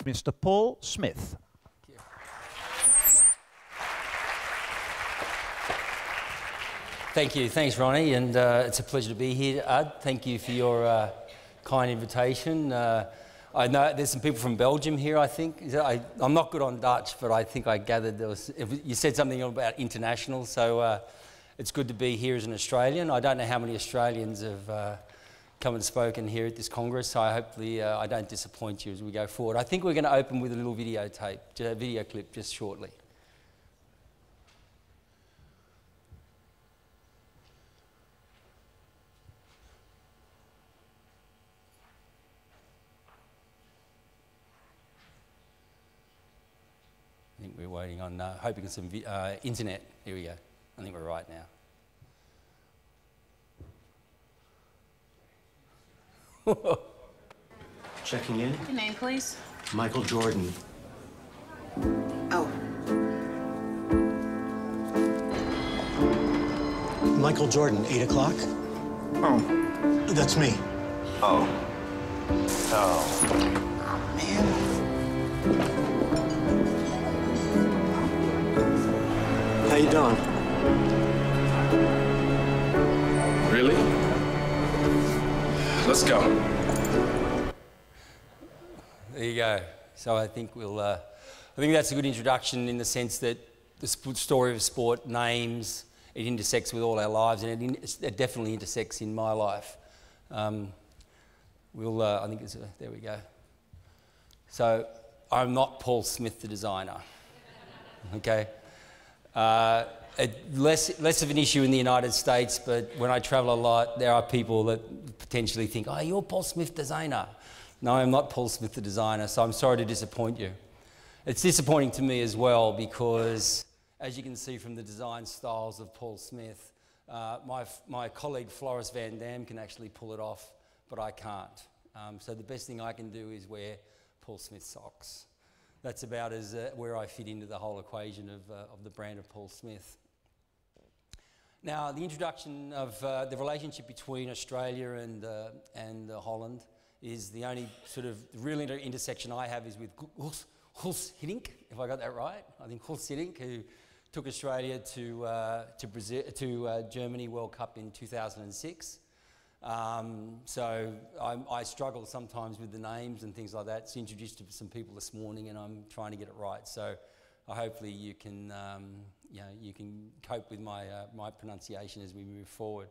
Mr. Paul Smith. Thank you. Thanks, Ronnie, and it's a pleasure to be here. Thank you for your kind invitation. I know there's some people from Belgium here, I think. I'm not good on Dutch, but I think I gathered you said something about international, so it's good to be here as an Australian. I don't know how many Australians have come and spoken here at this Congress, so hopefully I don't disappoint you as we go forward. I think we're going to open with a little video clip just shortly. I think we're waiting on, hoping some internet. Here we go. I think we're right now. Checking in. Your name, please. Michael Jordan. Oh. Michael Jordan, 8 o'clock? Oh. That's me. Oh. Oh, man. How you doing? Really? Let's go. There you go. So I think I think that's a good introduction in the sense that the story of sport names, it intersects with all our lives, and it definitely intersects in my life. I think there we go. So I'm not Paul Smith, the designer. Okay. Less of an issue in the United States, but when I travel a lot, there are people that potentially think, oh, you're Paul Smith, designer. No, I'm not Paul Smith, the designer, so I'm sorry to disappoint you. It's disappointing to me as well because, as you can see from the design styles of Paul Smith, my colleague Floris Van Dam can actually pull it off, but I can't. So the best thing I can do is wear Paul Smith socks. That's about as where I fit into the whole equation of the brand of Paul Smith. Now, the introduction of the relationship between Australia and Holland is the only sort of real intersection I have is with Guus Hiddink, if I got that right. I think Guus Hiddink, who took Australia to Germany World Cup in 2006. So I struggle sometimes with the names and things like that. It's introduced to some people this morning, and I'm trying to get it right. So hopefully you can cope with my pronunciation as we move forward.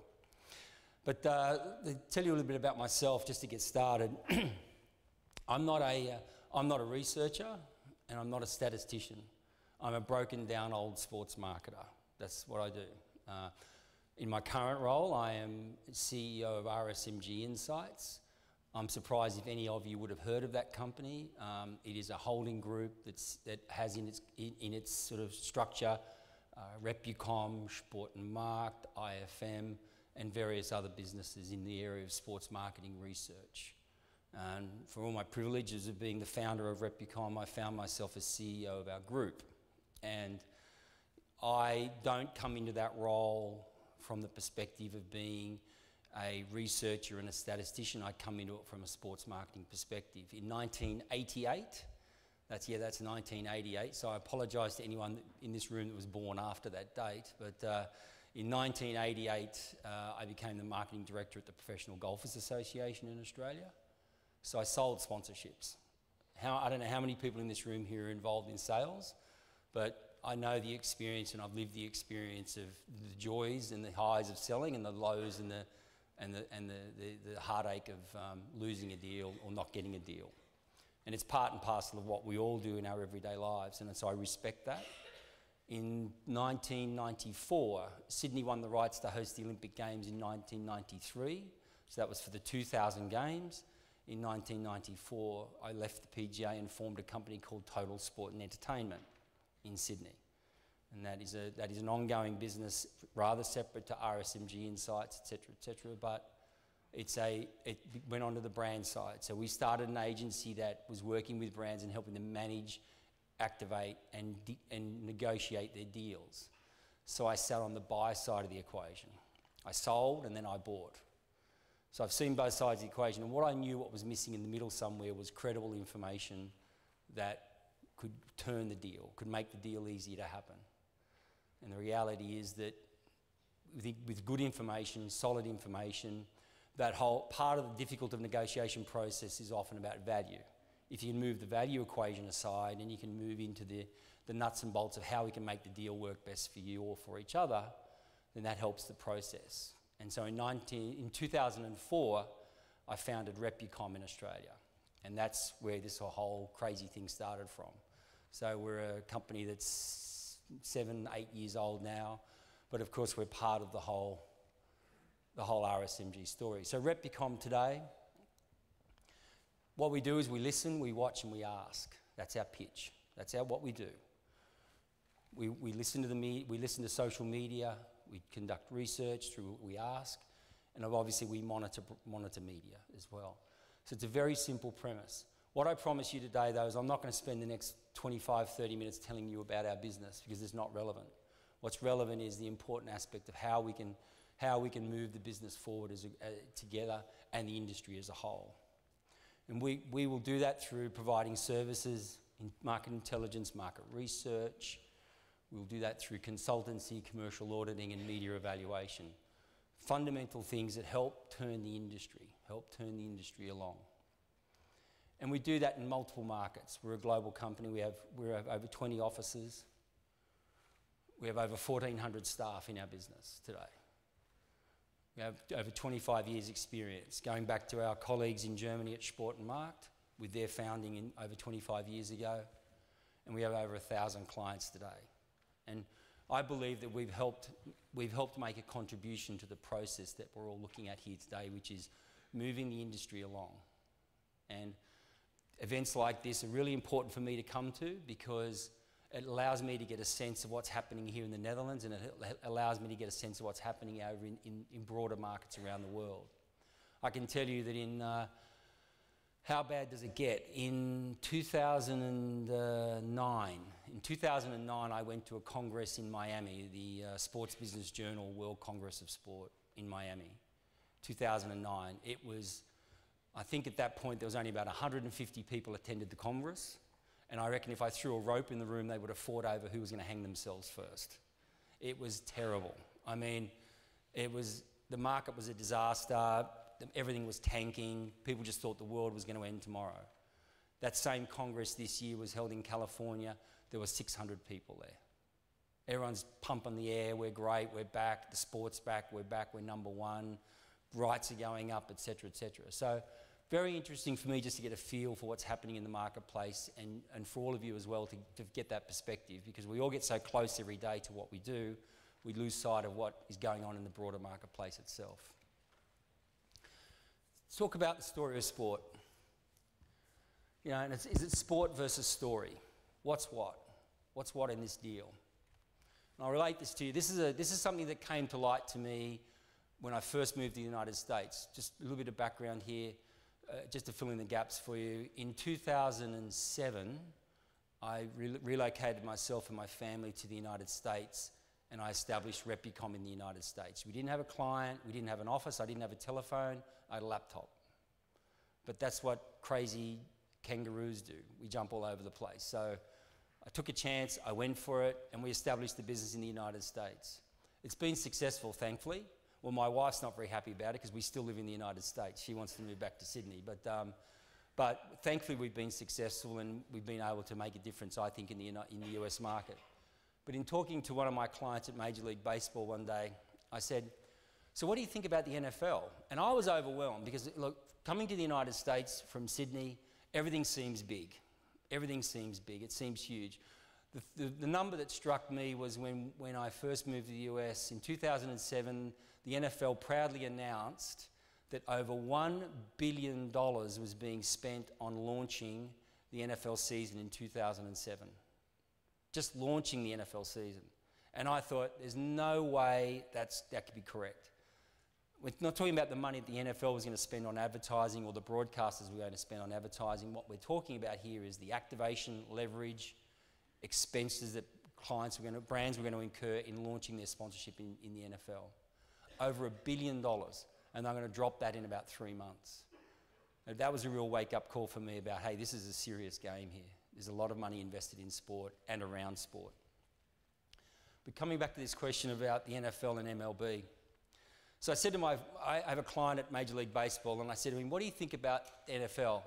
But to tell you a little bit about myself, just to get started, I'm not a researcher, and I'm not a statistician. I'm a broken down old sports marketer. That's what I do. In my current role, I am CEO of RSMG Insights. I'm surprised if any of you would have heard of that company. It is a holding group that has in its sort of structure Repucom, Sport and Markt, IFM, and various other businesses in the area of sports marketing research. And for all my privileges of being the founder of Repucom, I found myself as CEO of our group. And I don't come into that role from the perspective of being a researcher and a statistician. I come into it from a sports marketing perspective. In 1988, that's 1988, so I apologise to anyone in this room that was born after that date, but in 1988, I became the marketing director at the Professional Golfers Association in Australia. So I sold sponsorships. I don't know how many people in this room here are involved in sales, but I know the experience, and I've lived the experience of the joys and the highs of selling, and the lows and the heartache of losing a deal or not getting a deal. And it's part and parcel of what we all do in our everyday lives, and so I respect that. In 1994, Sydney won the rights to host the Olympic Games in 1993, so that was for the 2000 Games. In 1994, I left the PGA and formed a company called Total Sport and Entertainment in Sydney. And that is an ongoing business, rather separate to RSMG Insights, etc., but it went onto the brand side. So we started an agency that was working with brands and helping them manage, activate, and negotiate their deals. So I sat on the buy side of the equation. I sold and then I bought. So I've seen both sides of the equation, and what I knew what was missing in the middle somewhere was credible information that could turn the deal, could make the deal easier to happen. And the reality is that with good information, solid information, that whole part of the difficult of negotiation process is often about value. If you can move the value equation aside and you can move into the nuts and bolts of how we can make the deal work best for you or for each other, then that helps the process. And so in 2004, I founded Repucom in Australia. And that's where this whole crazy thing started from. So we're a company that's 7, 8 years old now, but of course we're part of the whole RSMG story. So Repucom today, what we do is we listen, we watch, and we ask. That's our pitch. That's what we do. We listen to we listen to social media. We conduct research through what we ask, and obviously we monitor media as well. So it's a very simple premise. What I promise you today, though, is I'm not going to spend the next 25, 30 minutes telling you about our business because it's not relevant. What's relevant is the important aspect of how we can move the business forward together and the industry as a whole. And we will do that through providing services in market intelligence, market research. We'll do that through consultancy, commercial auditing, and media evaluation. Fundamental things that help turn the industry along. And we do that in multiple markets. We're a global company. We have over 20 offices. We have over 1,400 staff in our business today. We have over 25 years experience, going back to our colleagues in Germany at Sport & Markt, with their founding in over 25 years ago. And we have over 1,000 clients today. And I believe that we've helped make a contribution to the process that we're all looking at here today, which is moving the industry along. And events like this are really important for me to come to because it allows me to get a sense of what's happening here in the Netherlands, and it allows me to get a sense of what's happening over in broader markets around the world. I can tell you that how bad does it get? In 2009, I went to a congress in Miami, the Sports Business Journal World Congress of Sport in Miami, 2009. It was, I think at that point there was only about 150 people attended the congress, and I reckon if I threw a rope in the room, they would have fought over who was going to hang themselves first. It was terrible. I mean, the market was a disaster. Everything was tanking. People just thought the world was going to end tomorrow. That same Congress this year was held in California. There were 600 people there. Everyone's pumping the air. We're great. We're back. The sport's back. We're back. We're number one. Rights are going up, et cetera, et cetera. So very interesting for me just to get a feel for what's happening in the marketplace and for all of you as well to get that perspective, because we all get so close every day to what we do, we lose sight of what is going on in the broader marketplace itself. Let's talk about the story of sport. You know, and is it sport versus story? What's what? What's what in this deal? And I'll relate this to you. This is something that came to light to me when I first moved to the United States. Just a little bit of background here, just to fill in the gaps for you. In 2007, I relocated myself and my family to the United States, and I established Repucom in the United States. We didn't have a client, we didn't have an office, I didn't have a telephone, I had a laptop. But that's what crazy kangaroos do. We jump all over the place. So I took a chance, I went for it, and we established the business in the United States. It's been successful, thankfully. Well, my wife's not very happy about it because we still live in the United States. She wants to move back to Sydney. But thankfully, we've been successful and we've been able to make a difference, I think, in the US market. But in talking to one of my clients at Major League Baseball one day, I said, so what do you think about the NFL? And I was overwhelmed because, look, coming to the United States from Sydney, everything seems big. Everything seems big. It seems huge. The number that struck me was when I first moved to the US in 2007, the NFL proudly announced that over $1 billion was being spent on launching the NFL season in 2007. Just launching the NFL season. And I thought, there's no way that could be correct. We're not talking about the money that the NFL was going to spend on advertising or the broadcasters were going to spend on advertising. What we're talking about here is the activation, leverage, expenses that brands were going to incur in launching their sponsorship in the NFL. Over $1 billion, and they're going to drop that in about 3 months. And that was a real wake-up call for me about, hey, this is a serious game here. There's a lot of money invested in sport and around sport. But coming back to this question about the NFL and MLB. So I said to I have a client at Major League Baseball, and I said to him, what do you think about the NFL?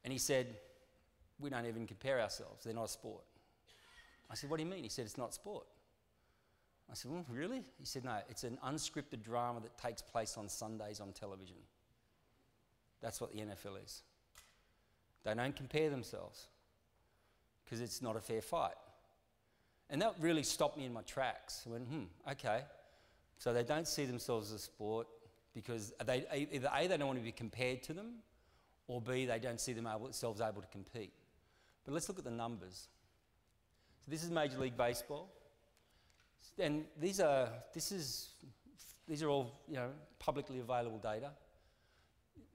And he said, we don't even compare ourselves. They're not a sport. I said, what do you mean? He said, it's not sport. I said, well, really? He said, no, it's an unscripted drama that takes place on Sundays on television. That's what the NFL is. They don't compare themselves because it's not a fair fight. And that really stopped me in my tracks. I went, okay. So they don't see themselves as a sport because either A, they don't want to be compared to them, or B, they don't see themselves able to compete. But let's look at the numbers. So this is Major League Baseball. And these are all publicly available data.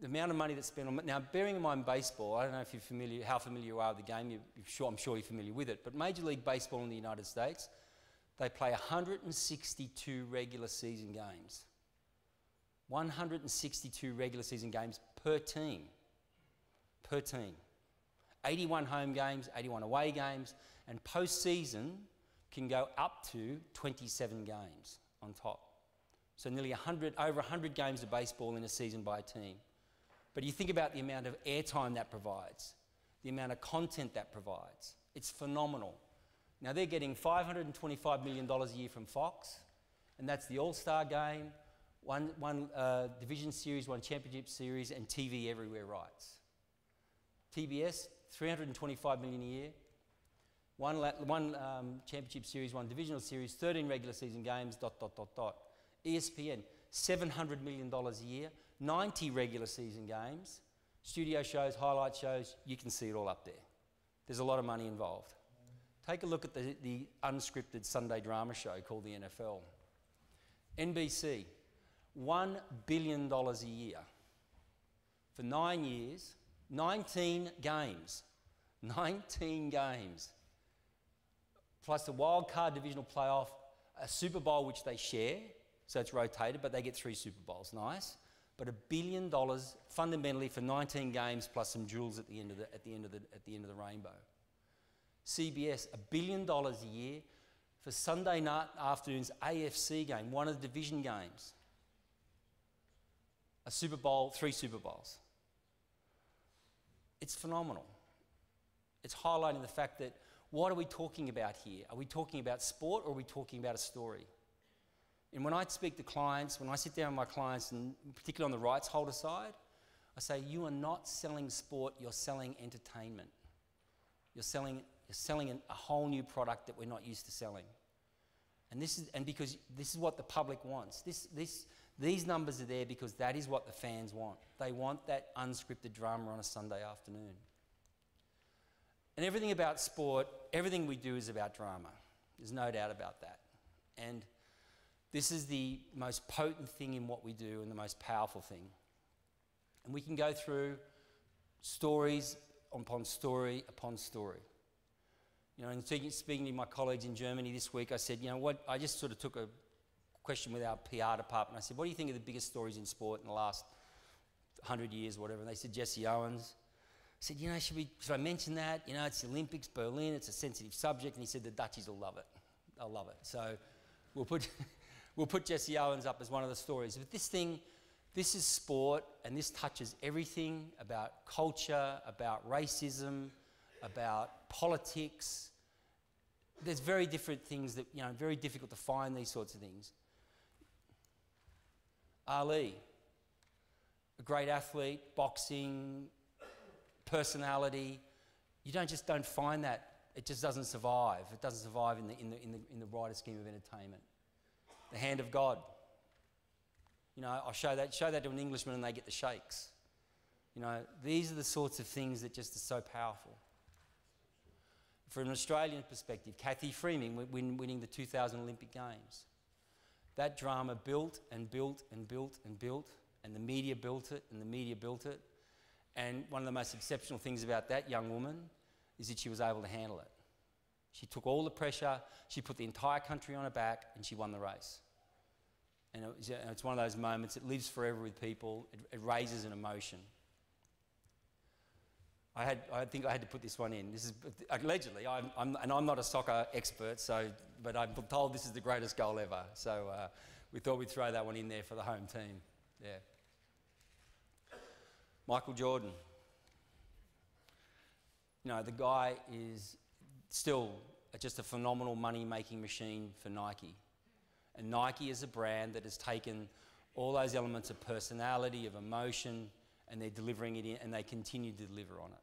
The amount of money that's spent on... Now, bearing in mind baseball, I don't know if you're familiar, how familiar you are with the game. I'm sure you're familiar with it. But Major League Baseball in the United States, they play 162 regular season games. 162 regular season games per team. Per team. 81 home games, 81 away games, and post-season can go up to 27 games on top. So nearly over 100 games of baseball in a season by a team. But you think about the amount of airtime that provides, the amount of content that provides. It's phenomenal. Now they're getting $525 million a year from Fox, and that's the All-Star Game, one division series, one championship series, and TV everywhere rights. TBS, $325 million a year, one championship series, one divisional series, 13 regular season games, ... ESPN, $700 million a year, 90 regular season games, studio shows, highlight shows, you can see it all up there. There's a lot of money involved. Take a look at the unscripted Sunday drama show called the NFL. NBC, $1 billion a year. For 9 years, 19 games. 19 games. Plus a wild card divisional playoff, a Super Bowl which they share, so it's rotated, but they get 3 Super Bowls. Nice. But $1 billion fundamentally for 19 games plus some jewels at the end of the rainbow. CBS, $1 billion a year for Sunday night afternoon's AFC game, one of the division games. A Super Bowl, 3 Super Bowls. It's phenomenal. It's highlighting the fact that what are we talking about here? Are we talking about sport or are we talking about a story? And when I speak to clients, when I sit down with my clients, and particularly on the rights holder side, I say, you are not selling sport, you're selling entertainment. You're selling a whole new product that we're not used to selling. And because this is what the public wants. These numbers are there because that is what the fans want. They want that unscripted drama on a Sunday afternoon. And everything about sport, everything we do is about drama. There's no doubt about that. And this is the most potent thing in what we do and the most powerful thing. And we can go through stories upon story upon story. You know, and speaking to my colleagues in Germany this week, I said, you know what, I just sort of took a question with our PR department. I said, what do you think are the biggest stories in sport in the last 100 years or whatever? And they said, Jesse Owens. I said, you know, should I mention that? You know, it's the Olympics, Berlin, it's a sensitive subject. And he said, the Dutchies will love it. They'll love it. So we'll put Jesse Owens up as one of the stories. But this is sport, and this touches everything about culture, about racism, about politics. There's very different things that, you know, very difficult to find these sorts of things. Ali, a great athlete, boxing, personality. You don't find that. It just doesn't survive. It doesn't survive in the wider scheme of entertainment. The hand of God. You know, I'll show that to an Englishman and they get the shakes. You know, these are the sorts of things that just are so powerful. From an Australian perspective, Cathy Freeman winning the 2000 Olympic Games. That drama built and built and built and built, and the media built it and the media built it. And one of the most exceptional things about that young woman is that she was able to handle it. She took all the pressure, she put the entire country on her back, and she won the race. And it's one of those moments, it lives forever with people, it raises an emotion. I think I had to put this one in. This is allegedly, I'm not a soccer expert, but I'm told this is the greatest goal ever. So we thought we'd throw that one in there for the home team. Yeah. Michael Jordan. You know, the guy is still just a phenomenal money-making machine for Nike. And Nike is a brand that has taken all those elements of personality, of emotion, and they're delivering it in, and they continue to deliver on it.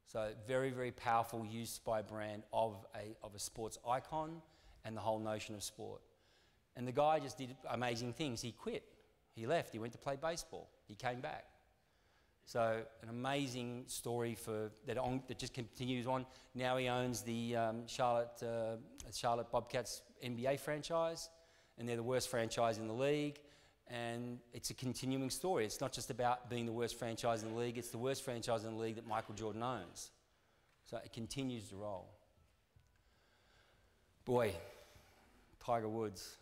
So very, very powerful use by a brand of a sports icon and the whole notion of sport. And the guy just did amazing things. He quit. He left. He went to play baseball. He came back. So an amazing story that just continues on. Now he owns the Charlotte Bobcats NBA franchise, and they're the worst franchise in the league. And it's a continuing story. It's not just about being the worst franchise in the league, it's the worst franchise in the league that Michael Jordan owns. So it continues to roll. Boy, Tiger Woods.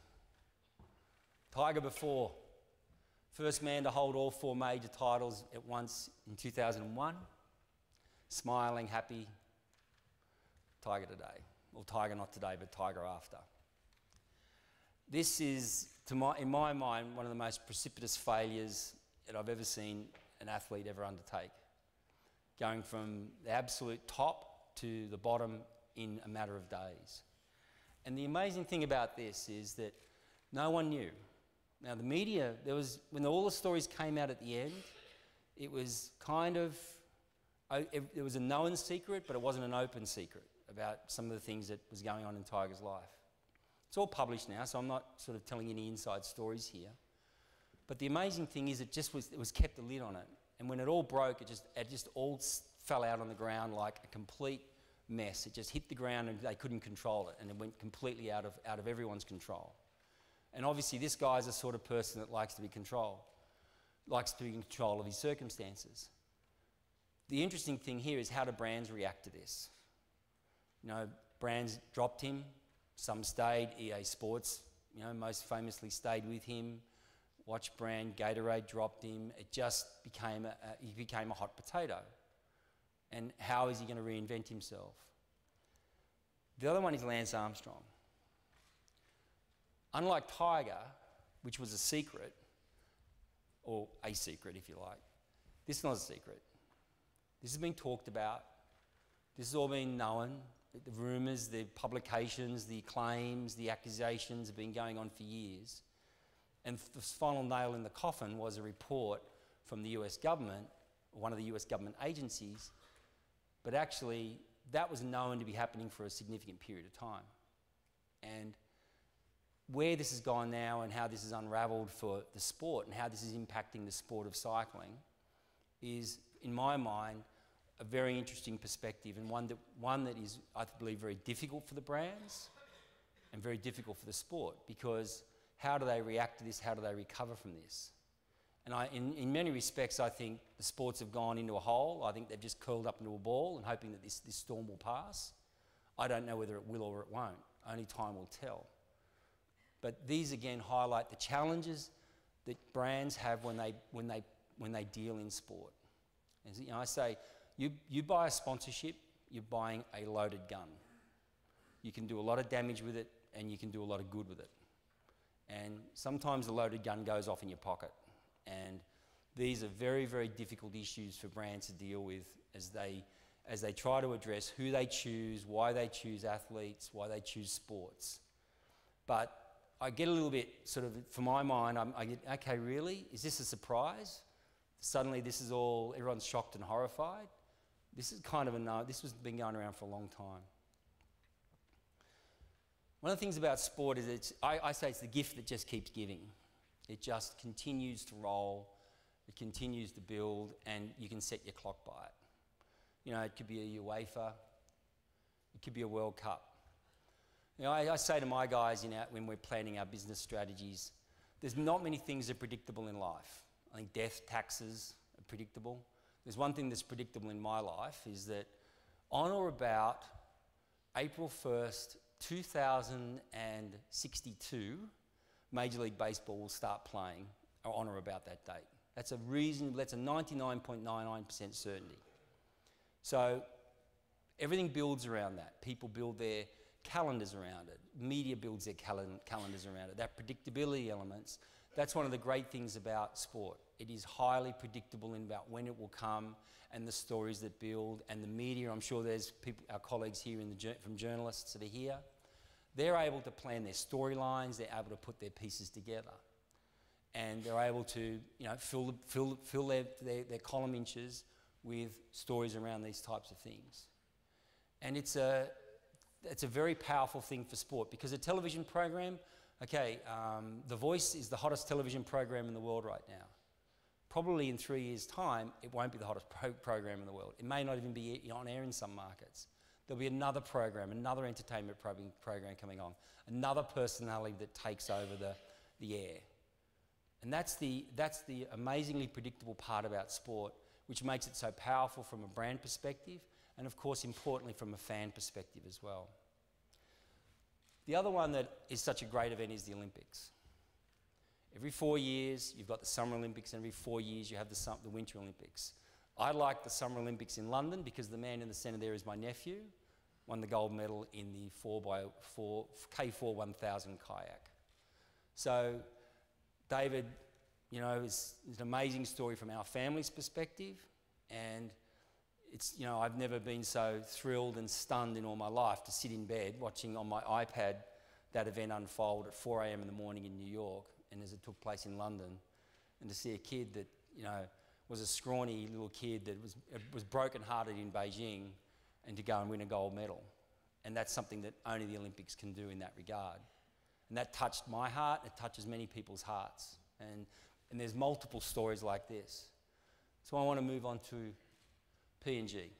Tiger before. First man to hold all 4 major titles at once in 2001. Smiling, happy. Tiger today. Well, Tiger not today, but Tiger after. This is, in my mind, one of the most precipitous failures that I've ever seen an athlete ever undertake. Going from the absolute top to the bottom in a matter of days. And the amazing thing about this is that no one knew. Now the media, when all the stories came out at the end, it was kind of, it was a known secret, but it wasn't an open secret about some of the things that was going on in Tiger's life. It's all published now, so I'm not sort of telling any inside stories here. But the amazing thing is it was kept a lid on it. And when it all broke, it just all fell out on the ground like a complete mess. It just hit the ground and they couldn't control it, and it went completely out of everyone's control. And obviously this guy's the sort of person that likes to be in control of his circumstances. The interesting thing here is how do brands react to this? You know, brands dropped him, some stayed. EA Sports, you know, most famously stayed with him. Watch brand Gatorade dropped him. It just became he became a hot potato. And how is he going to reinvent himself? The other one is Lance Armstrong. Unlike Tiger, which was a secret, or a secret if you like, this is not a secret. This has been talked about. This has all been known. The rumours, the publications, the claims, the accusations have been going on for years. And the final nail in the coffin was a report from the US government, one of the US government agencies, but actually that was known to be happening for a significant period of time. And where this has gone now and how this has unravelled for the sport and how this is impacting the sport of cycling is, in my mind, a very interesting perspective, and one that is, I believe, very difficult for the brands and very difficult for the sport, because how do they react to this? How do they recover from this? And in many respects, I think the sports have gone into a hole. I think they've just curled up into a ball and hoping that this storm will pass. I don't know whether it will or it won't. Only time will tell. But these again highlight the challenges that brands have when they deal in sport. As you know, I say, you buy a sponsorship, you're buying a loaded gun. You can do a lot of damage with it, and you can do a lot of good with it. And sometimes the loaded gun goes off in your pocket. And these are very, very difficult issues for brands to deal with as they try to address who they choose, why they choose athletes, why they choose sports. But I get a little bit sort of, for my mind, I get, okay, really? Is this a surprise? Suddenly this is all, everyone's shocked and horrified? This is kind of a no, this has been going around for a long time. One of the things about sport is I say it's the gift that just keeps giving. It just continues to roll, it continues to build, and you can set your clock by it. You know, it could be a UEFA, it could be a World Cup. You know, I say to my guys when we're planning our business strategies, there's not many things that are predictable in life. I think death, taxes are predictable. There's one thing that's predictable in my life is that on or about April 1st, 2062, Major League Baseball will start playing on or about that date. That's a 99.99% certainty. So everything builds around that. People build their calendars around it. Media builds their calendars around it. That predictability elements, that's one of the great things about sport. It is highly predictable in about when it will come and the stories that build, and the media. I'm sure there's people, our colleagues here from journalists that are here. They're able to plan their storylines, they're able to put their pieces together. And they're able to, fill their column inches with stories around these types of things. And it's a very powerful thing for sport, because a television program, The Voice is the hottest television program in the world right now. Probably in 3 years' time, it won't be the hottest program in the world. It may not even be on air in some markets. There'll be another program, another entertainment program coming on, another personality that takes over the air. And that's the amazingly predictable part about sport, which makes it so powerful from a brand perspective, and of course, importantly, from a fan perspective as well. The other one that is such a great event is the Olympics. Every 4 years, you've got the Summer Olympics, and every 4 years, you have the Winter Olympics. I like the Summer Olympics in London because the man in the centre there is my nephew, won the gold medal in the K4 1000 kayak. So David, is an amazing story from our family's perspective, and I've never been so thrilled and stunned in all my life to sit in bed watching on my iPad that event unfold at 4 a.m. in the morning in New York, and as it took place in London, and to see a kid that, was a scrawny little kid that was broken-hearted in Beijing, and to go and win a gold medal. And that's something that only the Olympics can do in that regard. And that touched my heart, it touches many people's hearts. And there's multiple stories like this. So I want to move on to P&G.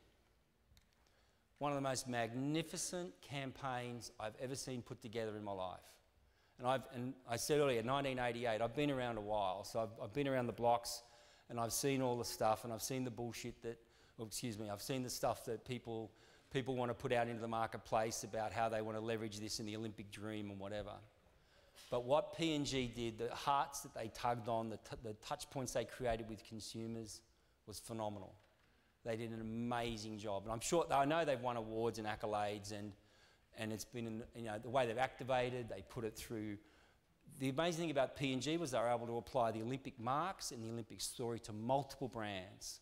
One of the most magnificent campaigns I've ever seen put together in my life. And I said earlier, 1988, I've been around a while, so I've been around the blocks, and I've seen all the stuff, and I've seen the bullshit I've seen the stuff that people want to put out into the marketplace about how they want to leverage this in the Olympic dream and whatever. But what P&G did, the hearts that they tugged on, the touch points they created with consumers was phenomenal. They did an amazing job. And I know they've won awards and accolades, and it's been, the way they've activated, they put it through. The amazing thing about P&G was they were able to apply the Olympic marks and the Olympic story to multiple brands.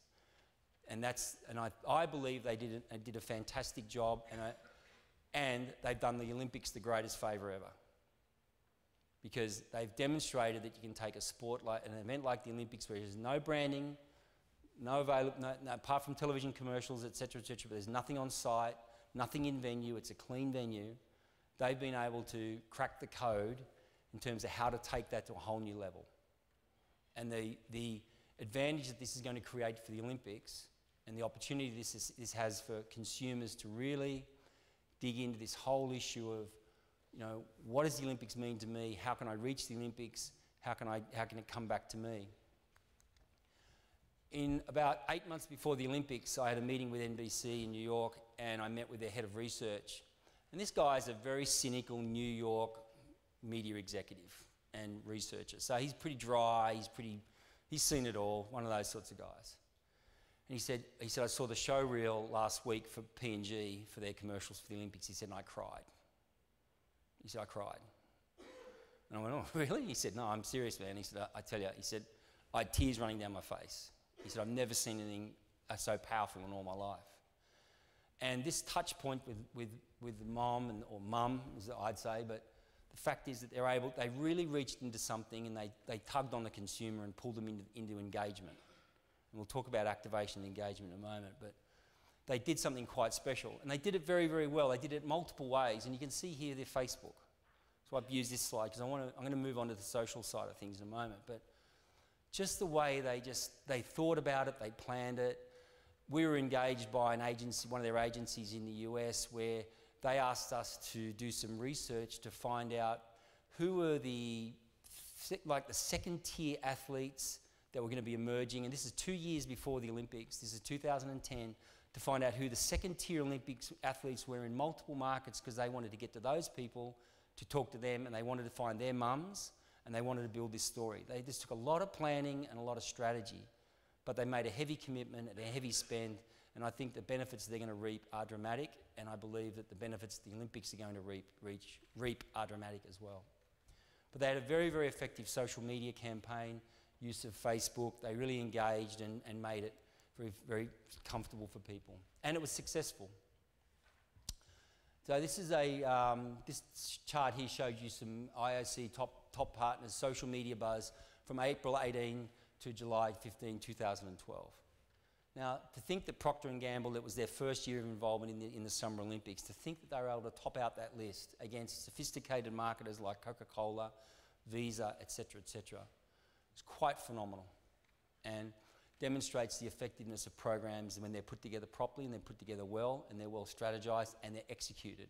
And I believe they did a fantastic job, and they've done the Olympics the greatest favour ever. Because they've demonstrated that you can take an event like the Olympics where there's no branding, apart from television commercials, etc., but there's nothing on site, nothing in venue, it's a clean venue. They've been able to crack the code in terms of how to take that to a whole new level. And the advantage that this is going to create for the Olympics, and the opportunity this has for consumers to really dig into this whole issue of, what does the Olympics mean to me? How can I reach the Olympics? How can it come back to me? In about 8 months before the Olympics, I had a meeting with NBC in New York, and I met with their head of research. And this guy is a very cynical New York media executive and researcher. So he's pretty dry, he's seen it all, one of those sorts of guys. And he said, I saw the show reel last week for P&G for their commercials for the Olympics. He said, and I cried. He said, I cried. And I went, oh, really? He said, no, I'm serious, man. He said, I tell you, he said, I had tears running down my face. He said, I've never seen anything so powerful in all my life. And this touch point with mom, or mum, as I'd say, but the fact is that they really reached into something, and they tugged on the consumer and pulled them into engagement. And we'll talk about activation and engagement in a moment, but they did something quite special. And they did it very, very well. They did it multiple ways, and you can see here their Facebook. So I've used this slide because I'm going to move on to the social side of things in a moment. But just the way they thought about it, they planned it. We were engaged by an agency, one of their agencies in the US, where they asked us to do some research to find out who were the second-tier athletes that were going to be emerging. And this is 2 years before the Olympics. This is 2010, to find out who the second-tier Olympics athletes were in multiple markets, because they wanted to get to those people to talk to them, and they wanted to find their mums, and they wanted to build this story. They just took a lot of planning and a lot of strategy, but they made a heavy commitment and a heavy spend, And I think the benefits they're going to reap are dramatic, and I believe that the benefits the Olympics are going to reap are dramatic as well. But they had a very, very effective social media campaign, use of Facebook. They really engaged and made it very, very comfortable for people. And it was successful. So this is this chart here shows you some IOC top partners, social media buzz from April 18 to July 15, 2012. Now, to think that Procter & Gamble, it was their first year of involvement in the Summer Olympics, to think that they were able to top out that list against sophisticated marketers like Coca-Cola, Visa, etc., etc., is quite phenomenal, and demonstrates the effectiveness of programs when they're put together properly and they're put together well and they're well strategized and they're executed.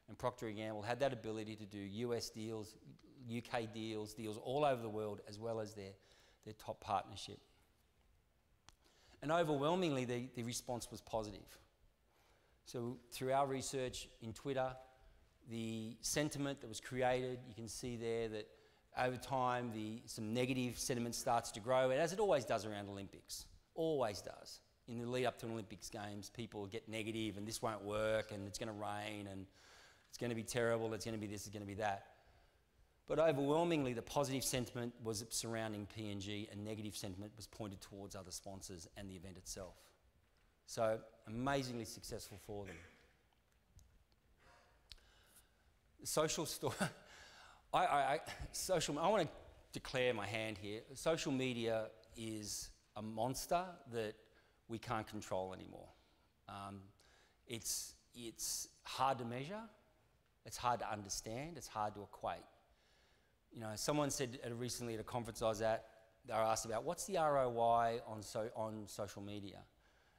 And Procter & Gamble had that ability to do US deals, UK deals all over the world, as well as their top partnership. And overwhelmingly, the response was positive. So through our research in Twitter, the sentiment that was created, you can see there that over time, some negative sentiment starts to grow, and as it always does around Olympics, always does. In the lead up to Olympics games, people get negative, and this won't work, and it's going to rain, and it's going to be terrible, it's going to be this, it's going to be that. But overwhelmingly, the positive sentiment was surrounding P&G, and negative sentiment was pointed towards other sponsors and the event itself. So, amazingly successful for them. The social story. I want to declare my hand here. Social media is a monster that we can't control anymore. It's hard to measure, it's hard to understand, it's hard to equate. You know, someone said recently at a conference I was at, they were asked about what's the ROI on social media?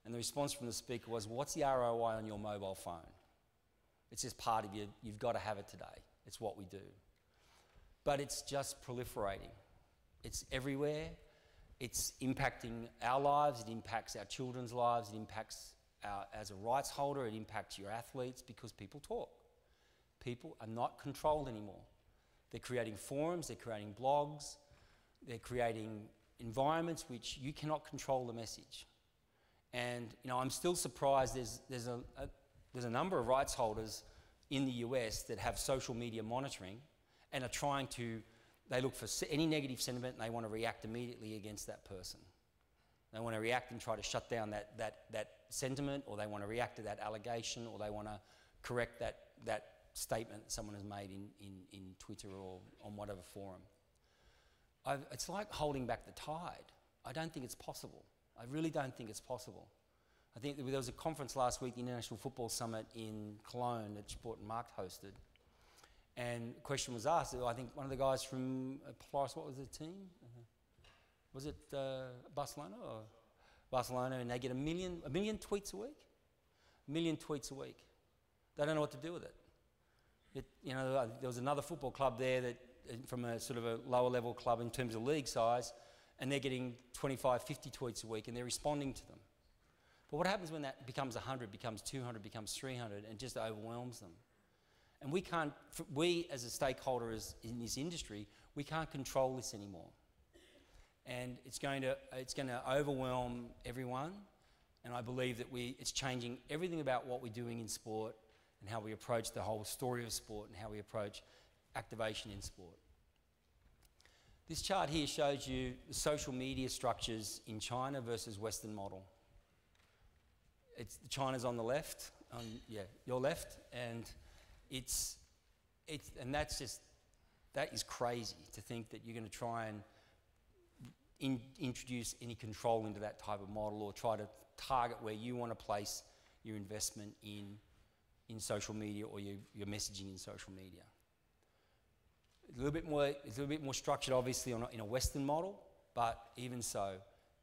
And the response from the speaker was, what's the ROI on your mobile phone? It's just part of you, you've got to have it today. It's what we do. But it's just proliferating. It's everywhere. It's impacting our lives, it impacts our children's lives, it impacts as a rights holder, it impacts your athletes, because people talk. People are not controlled anymore. They're creating forums, they're creating blogs, they're creating environments which you cannot control the message. And you know, I'm still surprised there's a number of rights holders in the US that have social media monitoring and are trying to, they look for any negative sentiment and they want to react immediately against that person. They want to react and try to shut down that sentiment, or they want to react to that allegation, or they want to correct that statement that someone has made in Twitter or on whatever forum. It's like holding back the tide. I don't think it's possible. I really don't think it's possible. I think there was a conference last week, the International Football Summit in Cologne that Sport and Markt hosted. And a question was asked, I think one of the guys from Polaris, what was the team? Was it Barcelona? Or Barcelona, and they get a million tweets a week? A million tweets a week. They don't know what to do with it. You know, there was another football club there that, from a sort of a lower level club in terms of league size, and they're getting 25, 50 tweets a week, and they're responding to them. But what happens when that becomes 100, becomes 200, becomes 300, and just overwhelms them? And we as a stakeholder in this industry, we can't control this anymore. And it's going to overwhelm everyone, and I believe that it's changing everything about what we're doing in sport and how we approach the whole story of sport and how we approach activation in sport. This chart here shows you the social media structures in China versus Western model. China's on the left, your left, and that is crazy to think that you're going to try and introduce any control into that type of model, or try to target where you want to place your investment in social media, or your messaging in social media. It's a little bit more structured, obviously, in a Western model, but even so,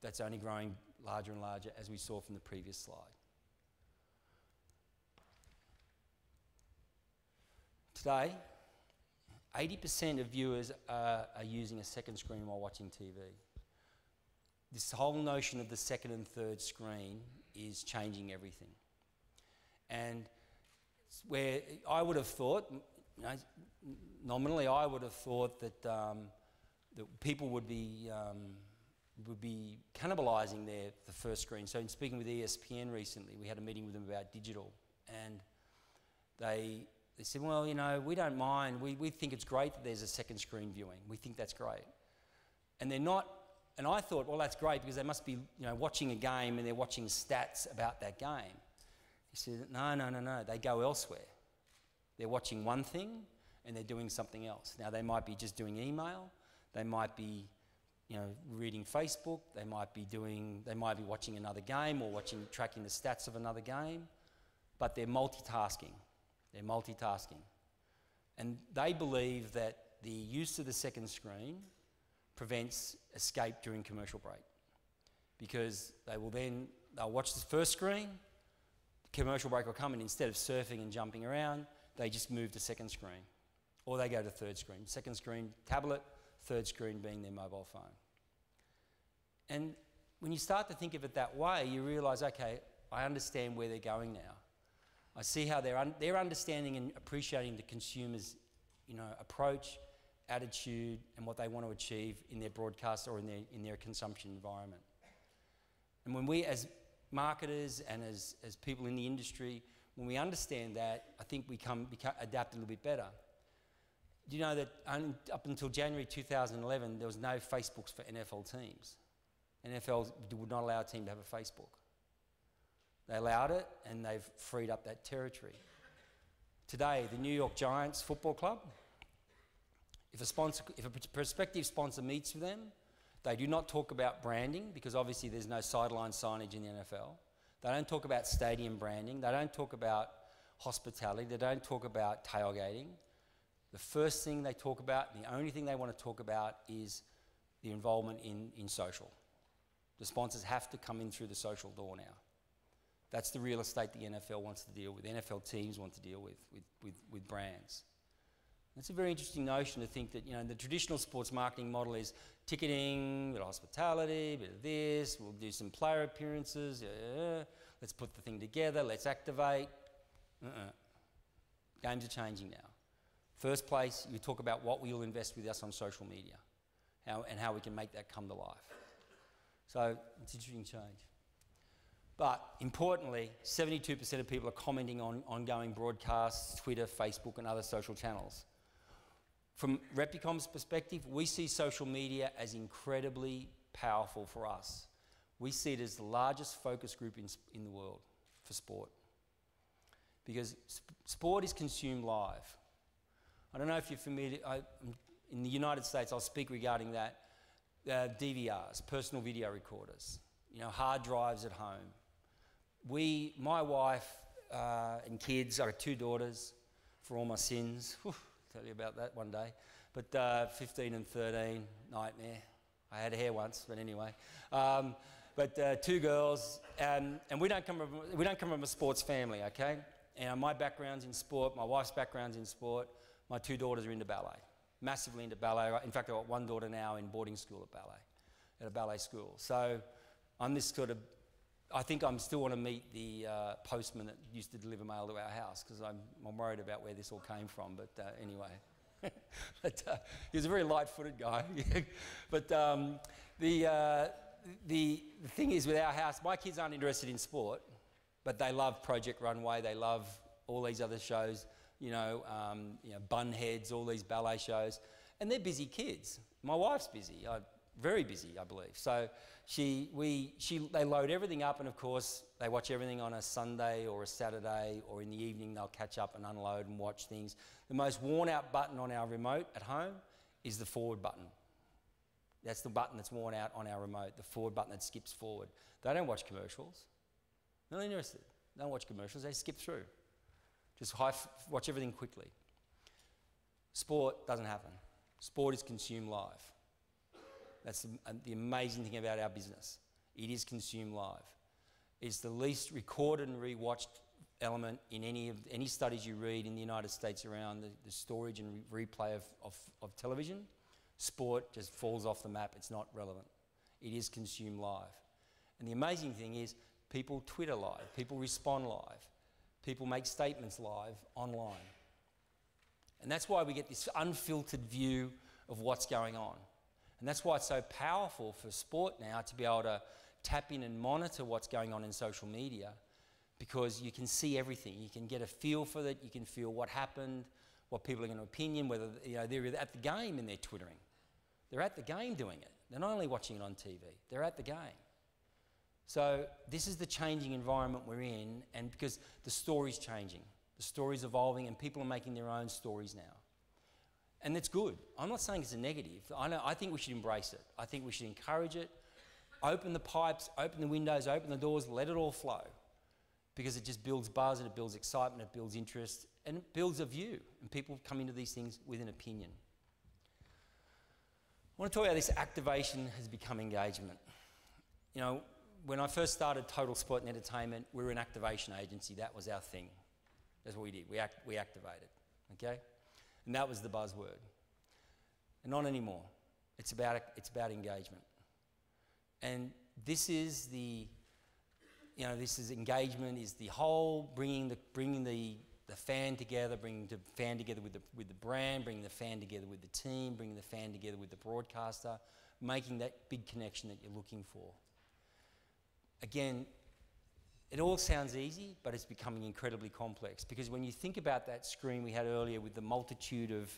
that's only growing larger and larger, as we saw from the previous slide. Today, 80% of viewers are using a second screen while watching TV. This whole notion of the second and third screen is changing everything. And where I would have thought, you know, nominally I would have thought that, that people would be would be cannibalising the first screen. So in speaking with ESPN recently, we had a meeting with them about digital, and they said, well, you know, we don't mind. We think it's great that there's a second screen viewing. We think that's great. And they're not, and I thought, well, that's great because they must be, you know, watching a game and they're watching stats about that game. He said, no, they go elsewhere. They're watching one thing and they're doing something else. Now, they might be just doing email. They might be, you know, reading Facebook. They might be watching another game or tracking the stats of another game. But they're multitasking. They're multitasking. And they believe that the use of the second screen prevents escape during commercial break, because they'll watch the first screen, commercial break will come, and instead of surfing and jumping around, they just move to second screen, or they go to third screen. Second screen, tablet, third screen being their mobile phone. And when you start to think of it that way, you realise, okay, I understand where they're going now. I see how they're understanding and appreciating the consumer's, you know, approach, attitude, and what they want to achieve in their broadcast or in their consumption environment. And when we, as marketers and as people in the industry, when we understand that, I think we adapt a little bit better. Do you know that up until January 2011, there was no Facebooks for NFL teams? NFL would not allow a team to have a Facebook. They allowed it, and they've freed up that territory. Today, the New York Giants football club, if a prospective sponsor meets with them, they do not talk about branding, because obviously there's no sideline signage in the NFL. They don't talk about stadium branding. They don't talk about hospitality. They don't talk about tailgating. The first thing they talk about, and the only thing they want to talk about, is the involvement in social. The sponsors have to come in through the social door now. That's the real estate the NFL wants to deal with. NFL teams want to deal with brands. It's a very interesting notion to think that, you know, the traditional sports marketing model is ticketing, a bit of hospitality, a bit of this, we'll do some player appearances, let's put the thing together, let's activate. Games are changing now. First place, you talk about what we'll invest with us on social media, how we can make that come to life. So it's an interesting change. But importantly, 72% of people are commenting on ongoing broadcasts, Twitter, Facebook, and other social channels. From Replicom's perspective, we see social media as incredibly powerful for us. We see it as the largest focus group in the world for sport, because sport is consumed live. I don't know if you're familiar, in the United States, I'll speak regarding that, DVRs, personal video recorders, you know, hard drives at home. My wife and kids, I got 2 daughters, for all my sins. Whew, tell you about that one day. But 15 and 13, nightmare. I had hair once, but anyway. But 2 girls, and we don't come from a sports family, okay? And my background's in sport, my wife's background's in sport. My 2 daughters are into ballet, massively into ballet. In fact, I've got 1 daughter now in boarding school at a ballet school. So I'm this sort of, I think I still want to meet the postman that used to deliver mail to our house, because I'm worried about where this all came from, but anyway. But he was a very light-footed guy. But the thing is, with our house, my kids aren't interested in sport, but they love Project Runway, they love all these other shows, you know, Bunheads, all these ballet shows, and they're busy kids. My wife's busy, very busy, I believe. So they load everything up, and of course they watch everything on a Sunday or a Saturday, or in the evening they'll catch up and unload and watch things. The most worn out button on our remote at home is the forward button. That's the button that's worn out on our remote, the forward button that skips forward. They don't watch commercials. They're not interested. They don't watch commercials, they skip through. Just watch everything quickly. Sport doesn't happen. Sport is consumed live. That's the amazing thing about our business. It is consumed live. It's the least recorded and rewatched element in any studies you read in the United States around the storage and replay of television. Sport just falls off the map. It's not relevant. It is consumed live. And the amazing thing is, people Twitter live, people respond live, people make statements live online. And that's why we get this unfiltered view of what's going on. And that's why it's so powerful for sport now to be able to tap in and monitor what's going on in social media, because you can see everything. You can get a feel for it. You can feel what happened, what people are going to opinion, whether they're at the game and they're twittering. They're at the game doing it. They're not only watching it on TV. They're at the game. So this is the changing environment we're in, and because the story's changing, the story's evolving, and people are making their own stories now. And that's good. I'm not saying it's a negative. I think we should embrace it. I think we should encourage it. Open the pipes, open the windows, open the doors, let it all flow. Because it just builds buzz, and it builds excitement, it builds interest, and it builds a view. And people come into these things with an opinion. I want to talk about this activation has become engagement. You know, when I first started Total Sport and Entertainment, we were an activation agency. That was our thing. That's what we did. We activated, okay? And that was the buzzword. And not anymore. It's about engagement. And this is engagement is the whole bringing the fan together, bringing the fan together with the brand, bringing the fan together with the team, bringing the fan together with the broadcaster, making that big connection that you're looking for. Again, it all sounds easy, but it's becoming incredibly complex, because when you think about that screen we had earlier with the multitude of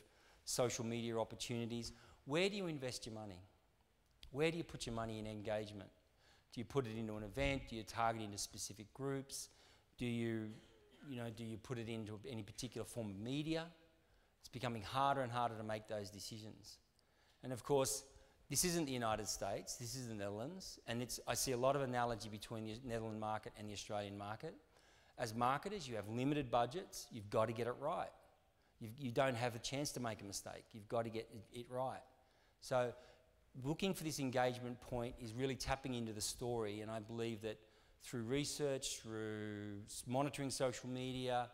social media opportunities, where do you invest your money? Where do you put your money in engagement? Do you put it into an event? Do you target into specific groups? Do you put it into any particular form of media? It's becoming harder and harder to make those decisions. And of course, this isn't the United States, this is the Netherlands, and I see a lot of analogy between the Netherlands market and the Australian market. As marketers, you have limited budgets, you've got to get it right. You don't have a chance to make a mistake, you've got to get it right. So looking for this engagement point is really tapping into the story, and I believe that through research, through monitoring social media,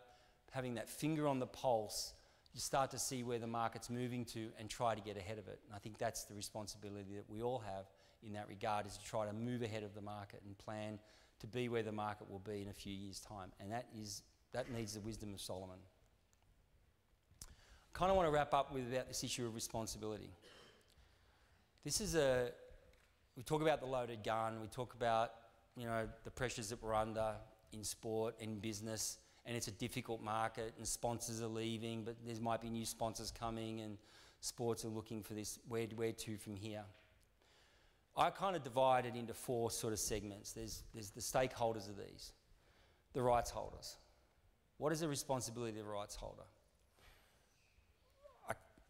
having that finger on the pulse, you start to see where the market's moving to and try to get ahead of it. And I think that's the responsibility that we all have in that regard, is to try to move ahead of the market and plan to be where the market will be in a few years' time. And that needs the wisdom of Solomon. I kind of want to wrap up with about this issue of responsibility. We talk about the loaded gun, we talk about, the pressures that we're under in sport, in business, and it's a difficult market, and sponsors are leaving, but there might be new sponsors coming, and sports are looking for this, where to from here. I kind of divide it into 4 sort of segments. There's the stakeholders of these, the rights holders. What is the responsibility of the rights holder?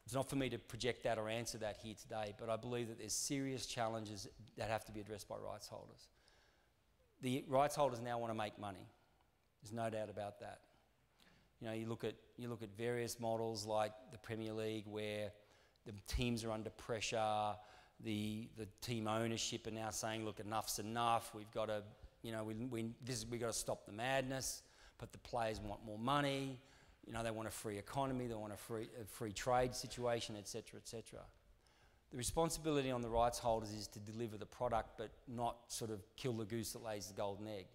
It's not for me to project that or answer that here today, but I believe that there's serious challenges that have to be addressed by rights holders. The rights holders now want to make money. There's no doubt about that. You look at various models like the Premier League, where the teams are under pressure. The team ownership are now saying, look, enough's enough. We've got to, we've got to stop the madness. But the players want more money. They want a free economy. They want a free trade situation, etc., etc. The responsibility on the rights holders is to deliver the product, but not sort of kill the goose that lays the golden egg.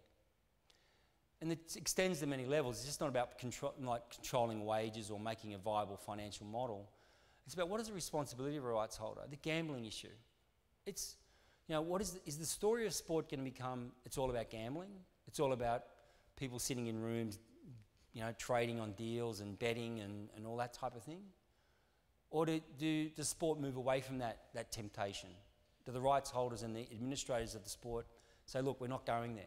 And it extends to many levels. It's just not about controlling wages or making a viable financial model. It's about what is the responsibility of a rights holder. The gambling issue. It's, is the story of sport going to become, it's all about gambling? It's all about people sitting in rooms, trading on deals and betting and all that type of thing? Or does sport move away from that temptation? Do the rights holders and the administrators of the sport say, look, we're not going there?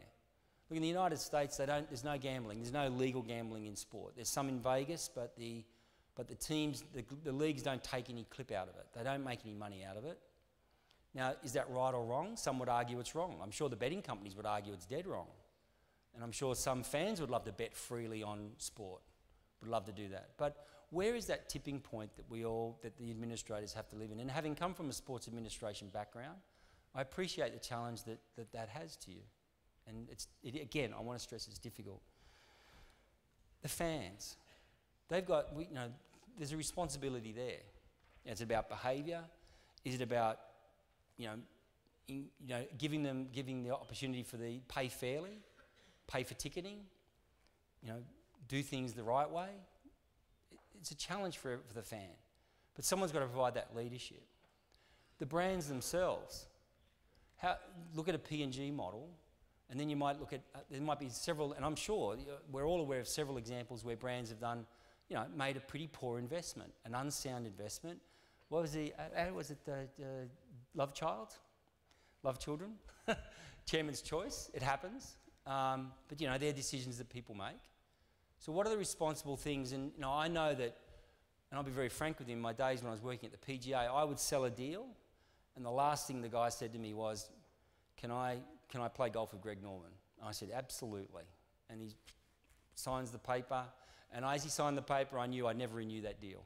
Look, in the United States, there's no gambling. There's no legal gambling in sport. There's some in Vegas, but the teams, the leagues don't take any clip out of it. They don't make any money out of it. Now, is that right or wrong? Some would argue it's wrong. I'm sure the betting companies would argue it's dead wrong. And I'm sure some fans would love to bet freely on sport, would love to do that. But where is that tipping point that the administrators have to live in? And having come from a sports administration background, I appreciate the challenge that has to you. And again, I want to stress it's difficult. The fans, they've got, there's a responsibility there. It's about behaviour. Is it about, giving the opportunity for the pay fairly, pay for ticketing, do things the right way? It's a challenge for the fan. But someone's got to provide that leadership. The brands themselves. Look at a P&G model, and then you might look at, there might be several, and I'm sure we're all aware of several examples where brands have done, made a pretty poor investment, an unsound investment. What was Love Child? Love Children? Chairman's choice, it happens. But they're decisions that people make. So what are the responsible things? And I know that, and I'll be very frank with you, in my days when I was working at the PGA, I would sell a deal, and the last thing the guy said to me was, can I play golf with Greg Norman? And I said, absolutely. And he signs the paper, and as he signed the paper, I knew I'd never renew that deal.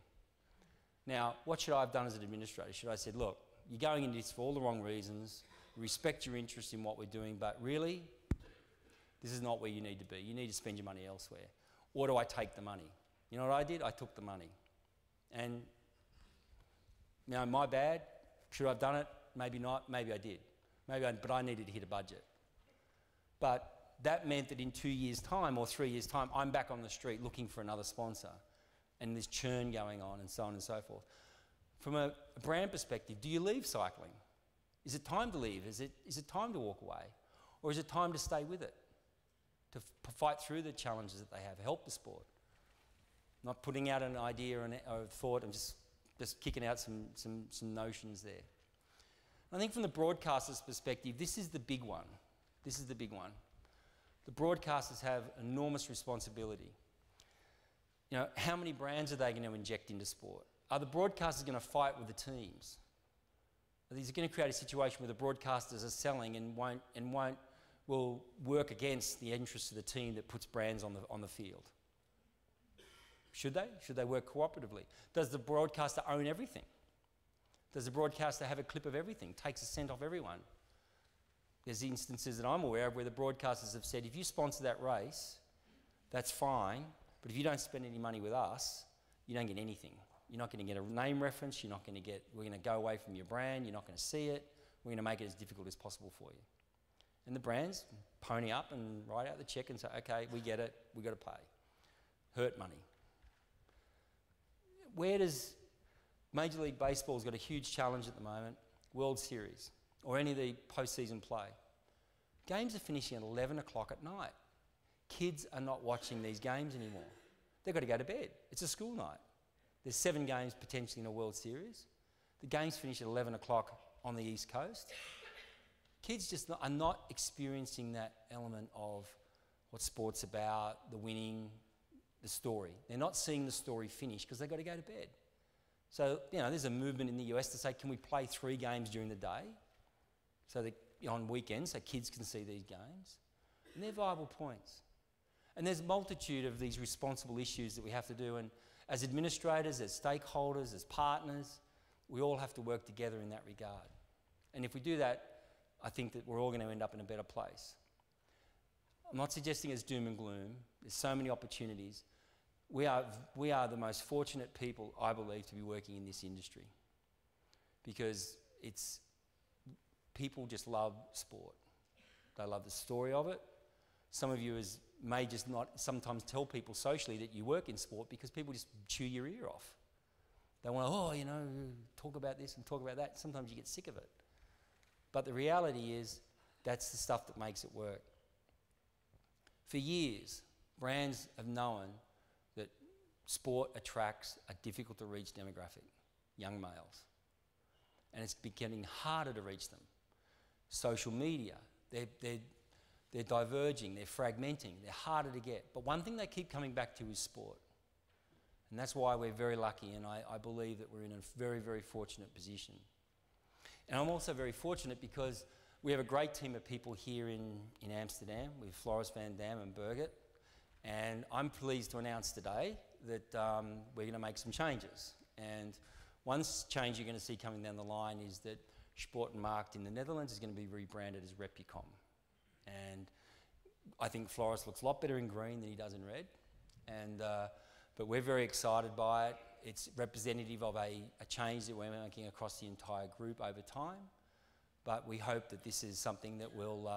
Now, what should I have done as an administrator? Should I have said, look, you're going into this for all the wrong reasons, respect your interest in what we're doing, but really, this is not where you need to be. You need to spend your money elsewhere. Or do I take the money? You know what I did? I took the money. And, my bad. Should I have done it? Maybe not. Maybe I did. But I needed to hit a budget. But that meant that in 2 years' time or 3 years' time, I'm back on the street looking for another sponsor. And there's churn going on and so on and so forth. From a brand perspective, do you leave cycling? Is it time to leave? Is it time to walk away? Or is it time to stay with it? To fight through the challenges that they have, help the sport. Not putting out an idea or a thought and just kicking out some notions there. I think from the broadcaster's perspective, this is the big one. This is the big one. The broadcasters have enormous responsibility. How many brands are they going to inject into sport? Are the broadcasters going to fight with the teams? Are these going to create a situation where the broadcasters are selling and will work against the interests of the team that puts brands on the field? Should they? Should they work cooperatively? Does the broadcaster own everything? Does the broadcaster have a clip of everything, takes a cent off everyone? There's instances that I'm aware of where the broadcasters have said, if you sponsor that race, that's fine, but if you don't spend any money with us, you don't get anything. You're not going to get a name reference, we're going to go away from your brand, you're not going to see it, we're going to make it as difficult as possible for you. And the brands pony up and write out the check and say, okay, we get it, we've got to pay. Hurt money. Where does Major League Baseball's got a huge challenge at the moment, World Series, or any of the postseason play. Games are finishing at 11 o'clock at night. Kids are not watching these games anymore. They've got to go to bed. It's a school night. There's 7 games potentially in a World Series. The games finish at 11 o'clock on the East Coast. Kids just are not experiencing that element of what sport's about, the winning, the story. They're not seeing the story finish because they've got to go to bed. So, there's a movement in the US to say, can we play 3 games during the day so that on weekends so kids can see these games? And they're viable points. And there's a multitude of these responsible issues that we have to do. And as administrators, as stakeholders, as partners, we all have to work together in that regard. And if we do that, I think that we're all going to end up in a better place. I'm not suggesting it's doom and gloom. There's so many opportunities. We are the most fortunate people, I believe, to be working in this industry because people just love sport. They love the story of it. Some of you may just not sometimes tell people socially that you work in sport because people just chew your ear off. They want to, talk about this and talk about that. Sometimes you get sick of it. But the reality is that's the stuff that makes it work. For years, brands have known that sport attracts a difficult to reach demographic, young males. And it's getting harder to reach them. Social media, they're diverging, they're fragmenting, they're harder to get. But one thing they keep coming back to is sport. And that's why we're very lucky, and I believe that we're in a very, very fortunate position. And I'm also very fortunate because we have a great team of people here in Amsterdam with Floris van Dam and Birgit. And I'm pleased to announce today that we're going to make some changes. And one change you're going to see coming down the line is that Sport and Markt in the Netherlands is going to be rebranded as Replicom. And I think Floris looks a lot better in green than he does in red. And, but we're very excited by it. It's representative of a change that we're making across the entire group over time. But we hope that this is something that will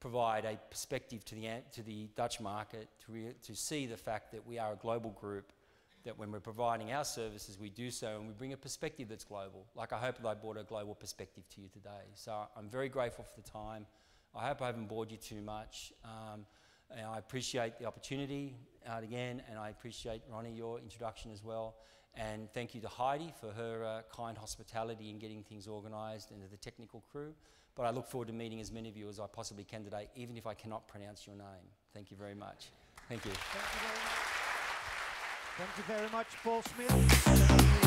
provide a perspective to the Dutch market to see the fact that we are a global group that when we're providing our services, we do so and we bring a perspective that's global. Like I hope that I brought a global perspective to you today. So I'm very grateful for the time. I hope I haven't bored you too much. And I appreciate the opportunity again, and I appreciate, Ronnie, your introduction as well. And thank you to Heidi for her kind hospitality in getting things organised, and to the technical crew. But I look forward to meeting as many of you as I possibly can today, even if I cannot pronounce your name. Thank you very much. Thank you. Thank you very much. Thank you very much, Paul Smith.